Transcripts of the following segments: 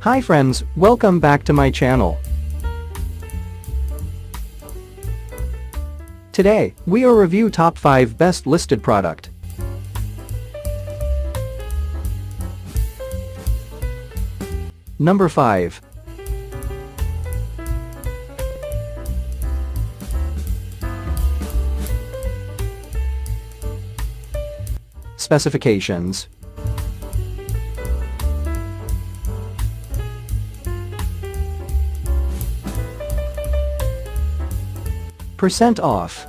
Hi friends, welcome back to my channel. Today, we will review top 5 best listed product. Number 5. Specifications. Percent off.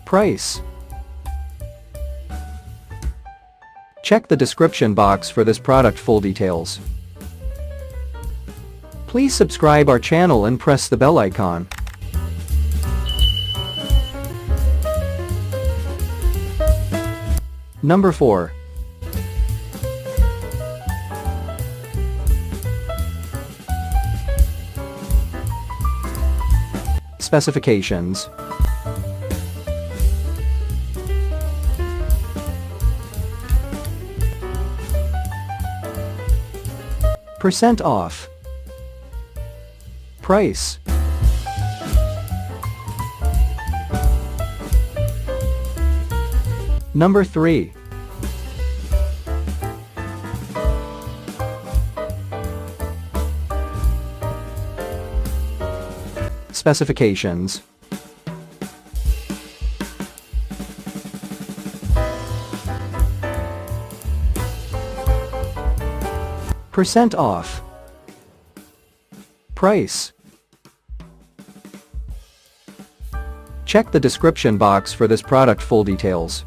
Price. Check the description box for this product full details. Please subscribe our channel and press the bell icon. Number 4. Specifications. Percent off. Price. Number 3. Specifications. Percent off. Price. Check the description box for this product full details.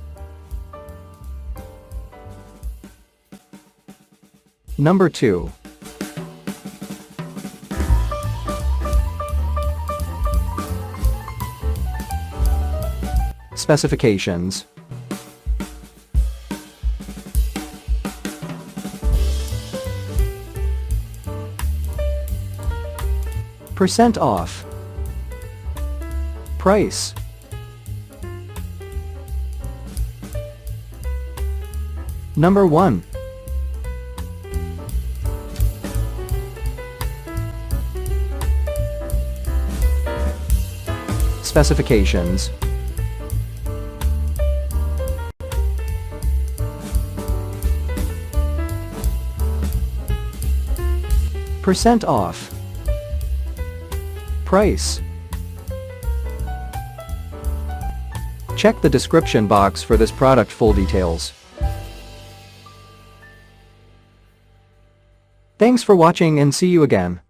Number 2. Specifications. Percent off. Price. Number 1. Specifications. Percent off. Price. Check the description box for this product full details. Thanks for watching and see you again.